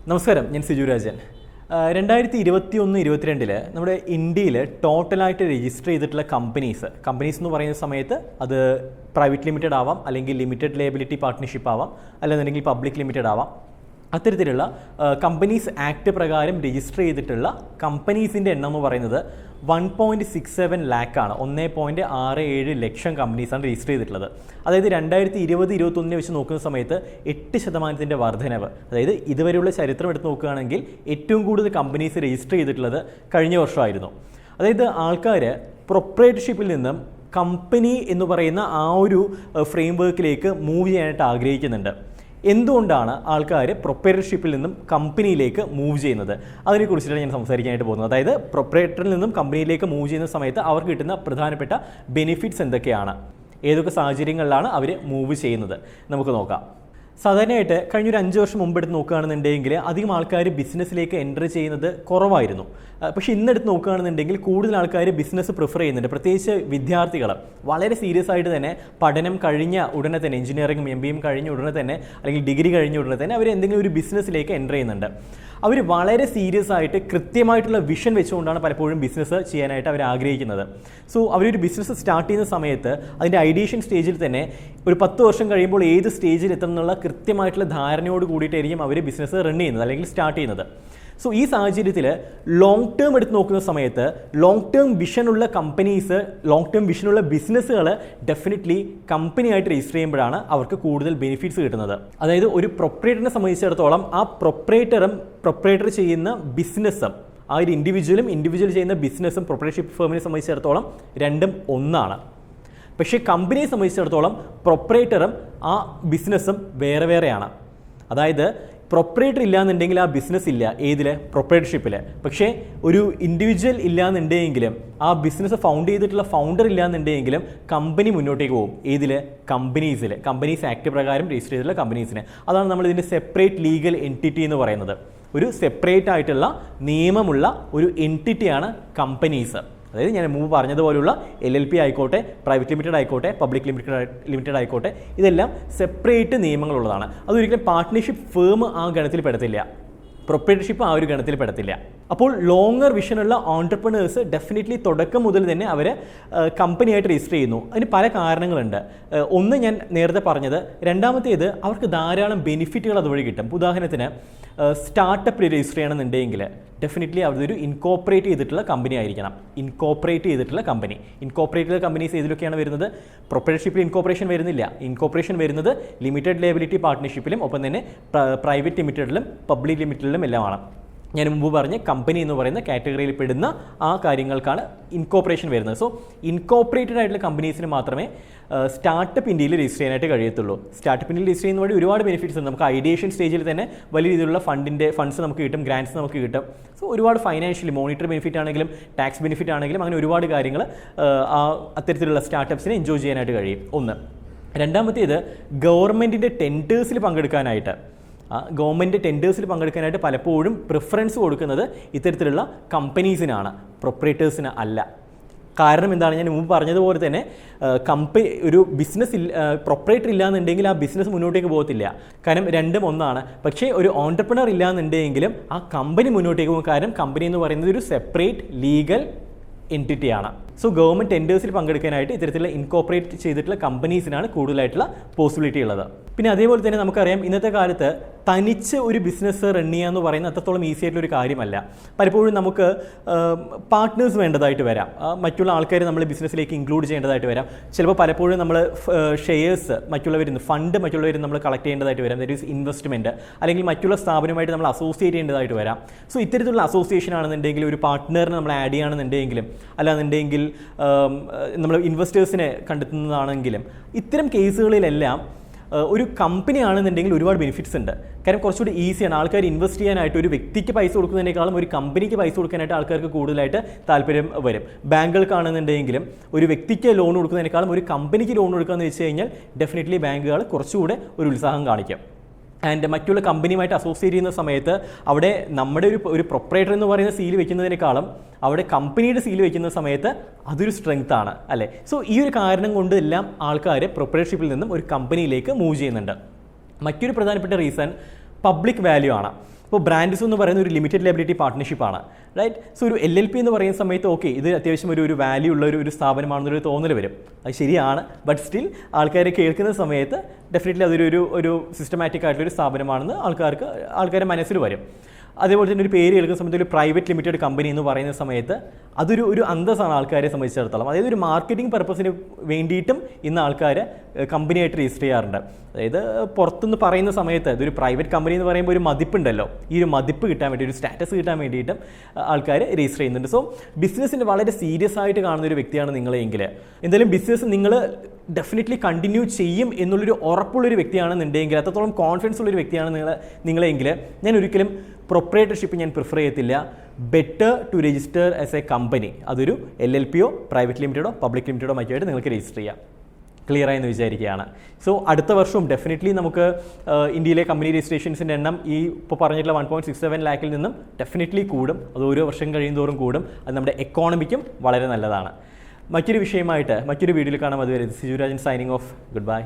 നമസ്കാരം, ഞാൻ സിജു രാജൻ. 2021-22 നമ്മുടെ ഇന്ത്യയിൽ ടോട്ടലായിട്ട് രജിസ്റ്റർ ചെയ്തിട്ടുള്ള കമ്പനീസ് എന്ന് പറയുന്ന സമയത്ത് അത് പ്രൈവറ്റ് ലിമിറ്റഡ് ആവാം, അല്ലെങ്കിൽ ലിമിറ്റഡ് ലയബിലിറ്റി പാർട്ട്ണർഷിപ്പ് ആവാം, അല്ലെന്നുണ്ടെങ്കിൽ പബ്ലിക് ലിമിറ്റഡ് ആവാം. അത്തരത്തിലുള്ള കമ്പനീസ് ആക്ട് പ്രകാരം രജിസ്റ്റർ ചെയ്തിട്ടുള്ള കമ്പനീസിൻ്റെ എണ്ണം എന്ന് പറയുന്നത് 1.67 ലാക്കാണ്. 1.67 ലക്ഷം കമ്പനീസാണ് രജിസ്റ്റർ ചെയ്തിട്ടുള്ളത്. അതായത് 2020-21 വെച്ച് നോക്കുന്ന സമയത്ത് 8% വർധനവ്. അതായത് ഇതുവരെയുള്ള ചരിത്രം എടുത്ത് നോക്കുകയാണെങ്കിൽ ഏറ്റവും കൂടുതൽ കമ്പനീസ് രജിസ്റ്റർ ചെയ്തിട്ടുള്ളത് കഴിഞ്ഞ വർഷമായിരുന്നു. അതായത് ആൾക്കാർ പ്രൊപ്രൈറ്റർഷിപ്പിൽ നിന്നും കമ്പനി എന്ന് പറയുന്ന ആ ഒരു ഫ്രെയിം വർക്കിലേക്ക് മൂവ് ചെയ്യാനായിട്ട് ആഗ്രഹിക്കുന്നുണ്ട്. എന്തുകൊണ്ടാണ് ആൾക്കാർ പ്രൊപ്രൈറ്റർഷിപ്പിൽ നിന്നും കമ്പനിയിലേക്ക് മൂവ് ചെയ്യുന്നത്? അതിനെക്കുറിച്ചിട്ടാണ് ഞാൻ സംസാരിക്കാനായിട്ട് പോകുന്നത്. അതായത് പ്രൊപ്രൈറ്ററിൽ നിന്നും കമ്പനിയിലേക്ക് മൂവ് ചെയ്യുന്ന സമയത്ത് അവർക്ക് കിട്ടുന്ന പ്രധാനപ്പെട്ട ബെനിഫിറ്റ്സ് എന്തൊക്കെയാണ്, ഏതൊക്കെ സാഹചര്യങ്ങളിലാണ് അവർ മൂവ് ചെയ്യുന്നത്, നമുക്ക് നോക്കാം. സാധാരണയായിട്ട് കഴിഞ്ഞൊരു 5 വർഷം മുമ്പ് എടുത്ത് നോക്കുകയാണെന്നുണ്ടെങ്കിൽ അധികം ആൾക്കാർ ബിസിനസ്സിലേക്ക് എൻ്റർ ചെയ്യുന്നത് കുറവായിരുന്നു. പക്ഷേ ഇന്നെടുത്ത് നോക്കുകയാണെന്നുണ്ടെങ്കിൽ കൂടുതൽ ആൾക്കാർ ബിസിനസ് പ്രിഫർ ചെയ്യുന്നുണ്ട്. പ്രത്യേകിച്ച് വിദ്യാർത്ഥികൾ വളരെ സീരിയസ് ആയിട്ട് തന്നെ പഠനം കഴിഞ്ഞ ഉടനെ തന്നെ, എഞ്ചിനീയറിംഗും MBA കഴിഞ്ഞ ഉടനെ തന്നെ, അല്ലെങ്കിൽ ഡിഗ്രി കഴിഞ്ഞ ഉടനെ തന്നെ അവർ എന്തെങ്കിലും ഒരു ബിസിനസ്സിലേക്ക് എൻ്റർ ചെയ്യുന്നുണ്ട്. അവർ വളരെ സീരിയസ് ആയിട്ട് കൃത്യമായിട്ടുള്ള വിഷൻ വെച്ചുകൊണ്ടാണ് പലപ്പോഴും ബിസിനസ് ചെയ്യാനായിട്ട് അവർ ആഗ്രഹിക്കുന്നത്. സോ അവരൊരു ബിസിനസ് സ്റ്റാർട്ട് ചെയ്യുന്ന സമയത്ത് അതിൻ്റെ ഐഡിയേഷൻ സ്റ്റേജിൽ തന്നെ ഒരു 10 വർഷം കഴിയുമ്പോൾ ഏത് സ്റ്റേജിൽ എത്തുന്നുള്ള കൃത്യമായിട്ടുള്ള ധാരണയോട് കൂടിയിട്ടായിരിക്കും അവർ ബിസിനസ് റൺ ചെയ്യുന്നത് അല്ലെങ്കിൽ സ്റ്റാർട്ട് ചെയ്യുന്നത്. സോ ഈ സാഹചര്യത്തിൽ ലോങ് ടേം എടുത്ത് നോക്കുന്ന സമയത്ത് ലോങ് ടേം വിഷനുള്ള കമ്പനീസ്, ലോങ് ടേം വിഷനുള്ള ബിസിനസ്സുകൾ ഡെഫിനറ്റ്ലി കമ്പനിയായിട്ട് രജിസ്റ്റർ ചെയ്യുമ്പോഴാണ് അവർക്ക് കൂടുതൽ ബെനിഫിറ്റ്സ് കിട്ടുന്നത്. അതായത് ഒരു പ്രൊപ്രൈറ്ററിനെ സംബന്ധിച്ചിടത്തോളം ആ പ്രൊപ്രൈറ്റർ ചെയ്യുന്ന ബിസിനസ്സും ആ ഒരു ഇൻഡിവിജ്വൽ ചെയ്യുന്ന ബിസിനസ്സും പ്രൊപ്രൈറ്റർഷിപ്പ് ഫേമിനെ സംബന്ധിച്ചിടത്തോളം രണ്ടും ഒന്നാണ്. പക്ഷേ കമ്പനിയെ സംബന്ധിച്ചിടത്തോളം പ്രൊപ്രൈറ്ററും ആ ബിസിനസ്സും വേറെ വേറെയാണ്. അതായത് പ്രൊപ്രൈറ്റർ ഇല്ലാന്നുണ്ടെങ്കിൽ ആ ബിസിനസ് ഇല്ല. ഏതിൽ? പ്രൊപ്രൈറ്റർഷിപ്പിൽ. പക്ഷേ ഒരു ഇൻഡിവിജ്വൽ ഇല്ലാന്നുണ്ടെങ്കിലും ആ ബിസിനസ് ഫൗണ്ട് ചെയ്തിട്ടുള്ള ഫൗണ്ടർ ഇല്ലാന്നുണ്ടെങ്കിലും കമ്പനി മുന്നോട്ടേക്ക് പോകും. ഏതിൽ? കമ്പനീസ് ആക്ട് പ്രകാരം രജിസ്റ്റർ ചെയ്തിട്ടുള്ള കമ്പനീസിന്. അതാണ് നമ്മൾ ഇതിൻ്റെ സെപ്പറേറ്റ് ലീഗൽ എൻറ്റിറ്റി എന്ന് പറയുന്നത്. ഒരു സെപ്പറേറ്റ് ആയിട്ടുള്ള നിയമമുള്ള ഒരു എൻറ്റിറ്റിയാണ് കമ്പനീസ്. അതായത് ഞാൻ മുമ്പ് പറഞ്ഞതുപോലുള്ള LLP ആയിക്കോട്ടെ, പ്രൈവറ്റ് ലിമിറ്റഡ് ആയിക്കോട്ടെ, പബ്ലിക് ലിമിറ്റഡ് ആയിക്കോട്ടെ, ഇതെല്ലാം സെപ്പറേറ്റ് നിയമങ്ങളുള്ളതാണ്. അതൊരിക്കലും പാർട്ട്ണർഷിപ്പ് ഫേം ആ ഗണത്തിൽ പെടത്തില്ല, പ്രൊപ്രൈറ്റർഷിപ്പ് ആ ഒരു ഗണത്തിൽ പെടത്തില്ല. അപ്പോൾ ലോങ്ങർ വിഷനുള്ള ഓൺട്രപ്രണേഴ്സ് ഡെഫിനറ്റ്ലി തുടക്കം മുതൽ തന്നെ അവർ കമ്പനിയായിട്ട് രജിസ്റ്റർ ചെയ്യുന്നു. അതിന് പല കാരണങ്ങളുണ്ട്. ഒന്ന് ഞാൻ നേരത്തെ പറഞ്ഞത്. രണ്ടാമത്തേത് അവർക്ക് ധാരാളം ബെനിഫിറ്റുകൾ അതുവഴി കിട്ടും. ഉദാഹരണത്തിന് സ്റ്റാർട്ടപ്പിൽ രജിസ്റ്റർ ചെയ്യണമെന്നുണ്ടെങ്കിൽ ഡെഫിനറ്റ്ലി അതൊരു ഇൻകോപ്പറേറ്റ് ചെയ്തിട്ടുള്ള കമ്പനി ആയിരിക്കണം. ഇൻകോപ്പറേറ്റ് ചെയ്തിട്ടുള്ള കമ്പനീസ് ഏതിലൊക്കെയാണ് വരുന്നത്? പ്രൊപ്രൈറ്റർഷിപ്പിൽ ഇൻകോപ്പറേഷൻ വരുന്നില്ല. ഇൻകോപ്പറേഷൻ വരുന്നത് ലിമിറ്റഡ് ലയബിലിറ്റി പാർട്ട്ണർഷിപ്പിലും ഒപ്പം തന്നെ പ്രൈവറ്റ് ലിമിറ്റഡിലും പബ്ലിക് ലിമിറ്റഡിലും എല്ലാമാണ്. ഞാൻ മുമ്പ് പറഞ്ഞ കമ്പനി എന്ന് പറയുന്ന കാറ്റഗറിയിൽ പെടുന്ന ആ കാര്യങ്ങൾക്കാണ് ഇൻകോപ്പറേഷൻ വരുന്നത്. സോ ഇൻകോപ്പറേറ്റഡ് ആയിട്ടുള്ള കമ്പനീസിന് മാത്രമേ സ്റ്റാർട്ടപ്പ് ഇന്ത്യയിൽ രജിസ്റ്റർ ചെയ്യാനായിട്ട് കഴിയത്തുള്ളൂ. സ്റ്റാർട്ടപ്പ് ഇന്ത്യയിൽ രജിസ്റ്റർ ചെയ്യുന്ന വഴി ഒരുപാട് ബെനിഫിറ്റ്സ് ഉണ്ട്. നമുക്ക് ഐഡിയേഷൻ സ്റ്റേജിൽ തന്നെ വലിയ രീതിയിലുള്ള ഫണ്ട്സ് നമുക്ക് കിട്ടും, ഗ്രാൻറ്റ്സ് നമുക്ക് കിട്ടും. സോ ഒരുപാട് ഫൈനാൻഷ്യലി, മോണിറ്ററി ബെനിഫിറ്റ് ആണെങ്കിലും ടാക്സ് ബെനിഫിറ്റ് ആണെങ്കിലും അങ്ങനെ ഒരുപാട് കാര്യങ്ങൾ അത്തരത്തിലുള്ള സ്റ്റാർട്ടപ്പ്സിനെ എൻജോയ് ചെയ്യാനായിട്ട് കഴിയും. ഒന്ന്. രണ്ടാമത്തേത് ഗവൺമെൻറ്റിൻ്റെ ടെൻഡേഴ്സിൽ പങ്കെടുക്കാനായിട്ട് പലപ്പോഴും പ്രിഫറൻസ് കൊടുക്കുന്നത് ഇത്തരത്തിലുള്ള കമ്പനീസിനാണ്, പ്രൊപ്രൈറ്റേഴ്സിന് അല്ല. കാരണം എന്താണ്? ഞാൻ മുമ്പ് പറഞ്ഞതുപോലെ തന്നെ ഒരു ബിസിനസ് പ്രൊപ്രൈറ്റർ ഇല്ലാന്നുണ്ടെങ്കിൽ ആ ബിസിനസ് മുന്നോട്ടേക്ക് പോകത്തില്ല. കാരണം രണ്ടും ഒന്നാണ്. പക്ഷേ ഒരു ഓൺട്രപ്രണർ ഇല്ലാന്നുണ്ടെങ്കിലും ആ കമ്പനി മുന്നോട്ടേക്ക് പോകും. കാരണം കമ്പനി എന്ന് പറയുന്നത് ഒരു സെപ്പറേറ്റ് ലീഗൽ എൻറ്റിറ്റിയാണ്. സോ ഗവൺമെൻറ് ടെൻഡേഴ്സിൽ പങ്കെടുക്കാനായിട്ട് ഇത്തരത്തിലുള്ള ഇൻകോപ്പറേറ്റ് ചെയ്തിട്ടുള്ള കമ്പനീസിനാണ് കൂടുതലായിട്ടുള്ള പോസിബിലിറ്റി ഉള്ളത്. പിന്നെ അതേപോലെ തന്നെ നമുക്കറിയാം, ഇന്നത്തെ കാലത്ത് തനിച്ച് ഒരു ബിസിനസ് റൺ ചെയ്യുക എന്ന് പറയുന്നത് അത്രത്തോളം ഈസി ആയിട്ടുള്ളൊരു കാര്യമല്ല. പലപ്പോഴും നമുക്ക് പാർട്ട്നേഴ്സ് വേണ്ടതായിട്ട് വരാം. മറ്റുള്ള ആൾക്കാർ നമ്മൾ ബിസിനസ്സിലേക്ക് ഇൻക്ലൂഡ് ചെയ്യേണ്ടതായിട്ട് വരാം. ചിലപ്പോൾ പലപ്പോഴും നമ്മൾ ഷെയർസ് ഫണ്ട് മറ്റുള്ളവരിൽ നമ്മൾ കളക്ട് ചെയ്യേണ്ടതായിട്ട് വരാം. That is investment. അല്ലെങ്കിൽ മറ്റുള്ള സ്ഥാപനമായിട്ട് നമ്മൾ അസോസിയേറ്റ് ചെയ്യേണ്ടതായിട്ട് വരാം. സോ ഇത്തരത്തിലുള്ള അസോസിയേഷൻ ആണെന്നുണ്ടെങ്കിൽ, ഒരു പാർട്ട്ണറിനെ നമ്മൾ ആഡ് ചെയ്യുകയാണെന്നുണ്ടെങ്കിലും, അല്ലാന്നുണ്ടെങ്കിൽ നമ്മൾ ഇൻവെസ്റ്റേഴ്സിനെ കണ്ടെത്തുന്നതാണെങ്കിലും, ഇത്തരം കേസുകളിലെല്ലാം ഒരു കമ്പനി ആണെന്നുണ്ടെങ്കിൽ ഒരുപാട് ബെനിഫിറ്റ്സ് ഉണ്ട്. കാരണം കുറച്ചുകൂടി ഈസിയാണ്. ആൾക്കാർ ഇൻവെസ്റ്റ് ചെയ്യാനായിട്ട് ഒരു വ്യക്തിക്ക് പൈസ കൊടുക്കുന്നതിനേക്കാളും ഒരു കമ്പനിക്ക് പൈസ കൊടുക്കാനായിട്ട് ആൾക്കാർക്ക് കൂടുതലായിട്ട് താല്പര്യം വരും. ബാങ്കുകൾക്കാണെന്നുണ്ടെങ്കിലും ഒരു വ്യക്തിക്ക് ലോൺ കൊടുക്കുന്നതിനേക്കാളും ഒരു കമ്പനിക്ക് ലോൺ കൊടുക്കുകയെന്ന് വെച്ച് കഴിഞ്ഞാൽ ഡെഫിനറ്റ്ലി ബാങ്കുകൾ കുറച്ചുകൂടെ ഒരു ഉത്സാഹം കാണിക്കും. ആൻഡ് മറ്റുള്ള കമ്പനിയുമായിട്ട് അസോസിയേറ്റ് ചെയ്യുന്ന സമയത്ത് അവിടെ നമ്മുടെ ഒരു പ്രൊപ്രൈറ്റർ എന്ന് പറയുന്ന സീൽ വെക്കുന്നതിനേക്കാളും അവിടെ കമ്പനിയുടെ സീൽ വെക്കുന്ന സമയത്ത് അതൊരു സ്ട്രെങ്ത് ആണ് അല്ലേ. സോ ഈ ഒരു കാരണം കൊണ്ട് എല്ലാം ആൾക്കാർ പ്രൊപ്രൈറ്റർഷിപ്പിൽ നിന്നും ഒരു കമ്പനിയിലേക്ക് മൂവ് ചെയ്യുന്നുണ്ട്. മറ്റൊരു പ്രധാനപ്പെട്ട റീസൺ പബ്ലിക് വാല്യൂ ആണ്. ഇപ്പോൾ ബ്രാൻഡ്സ് എന്ന് പറയുന്ന ഒരു ലിമിറ്റഡ് ലയബിലിറ്റി പാർട്ട്ണർഷിപ്പാണ്, റൈറ്റ്? സോ ഒരു LLP എന്ന് പറയുന്ന സമയത്ത് ഓക്കെ, ഇത് അത്യാവശ്യം ഒരു വാല്യൂ ഉള്ള ഒരു സ്ഥാപനമാണെന്നൊരു തോന്നൽ വരും. അത് ശരിയാണ്. ബട്ട് സ്റ്റിൽ ആൾക്കാരെ കേൾക്കുന്ന സമയത്ത് ഡെഫിനറ്റ്ലി അതൊരു സിസ്റ്റമാറ്റിക് ആയിട്ടുള്ളൊരു സ്ഥാപനമാണെന്ന് ആൾക്കാരുടെ മനസ്സിൽ വരും. അതേപോലെ തന്നെ ഒരു പേര് കേൾക്കുന്ന സമയത്ത് ഒരു പ്രൈവറ്റ് ലിമിറ്റഡ് കമ്പനി എന്ന് പറയുന്ന സമയത്ത് അതൊരു അന്തസ്സാണ് ആൾക്കാരെ സംബന്ധിച്ചിടത്തോളം. അതായത് ഒരു മാർക്കറ്റിംഗ് പർപ്പസിന് വേണ്ടിയിട്ടും ഇന്ന് ആൾക്കാർ കമ്പനിയായിട്ട് രജിസ്റ്റർ ചെയ്യാറുണ്ട്. അതായത് പുറത്തുനിന്ന് പറയുന്ന സമയത്ത് ഇതൊരു പ്രൈവറ്റ് കമ്പനി എന്ന് പറയുമ്പോൾ ഒരു മതിപ്പുണ്ടല്ലോ, ഈ ഒരു മതിപ്പ് കിട്ടാൻ വേണ്ടി, ഒരു സ്റ്റാറ്റസ് കിട്ടാൻ വേണ്ടിയിട്ടും ആൾക്കാർ രജിസ്റ്റർ ചെയ്യുന്നുണ്ട്. സോ ബിസിനസ്സിന് വളരെ സീരിയസ് ആയിട്ട് കാണുന്ന ഒരു വ്യക്തിയാണ് നിങ്ങളെങ്കിൽ, എന്തായാലും ബിസിനസ് നിങ്ങൾ ഡെഫിനറ്റ്ലി കണ്ടിന്യൂ ചെയ്യും എന്നുള്ളൊരു ഉറപ്പുള്ളൊരു വ്യക്തിയാണെന്നുണ്ടെങ്കിൽ, അത്രത്തോളം കോൺഫിഡൻസ് ഉള്ളൊരു വ്യക്തിയാണ് നിങ്ങളെങ്കിൽ, ഞാൻ ഒരിക്കലും പ്രൊപ്രൈറ്റർഷിപ്പ് ഞാൻ പ്രിഫർ ചെയ്യത്തില്ല. Better to register as a company. അതൊരു LLPയോ പ്രൈവറ്റ് ലിമിറ്റഡോ പബ്ലിക് ലിമിറ്റഡോ മറ്റുമായിട്ട് നിങ്ങൾക്ക് രജിസ്റ്റർ ചെയ്യാം. ക്ലിയർ ആയെന്ന് വിചാരിക്കുകയാണ്. സോ അടുത്ത വർഷവും ഡെഫിനറ്റ്ലി നമുക്ക് ഇന്ത്യയിലെ കമ്പനി രജിസ്ട്രേഷൻസിൻ്റെ എണ്ണം ഈ ഇപ്പോൾ പറഞ്ഞിട്ടുള്ള 1.67 ലാഖിൽ നിന്നും ഡെഫിനറ്റ്ലി കൂടും. അത് ഓരോ വർഷം കഴിയുന്തോറും കൂടും. അത് നമ്മുടെ എക്കോണമിക്കും വളരെ നല്ലതാണ്. മറ്റൊരു വിഷയമായിട്ട് മറ്റൊരു വീഡിയോയിൽ കാണാം. അതുവരെ Siju Rajan signing off. Good bye.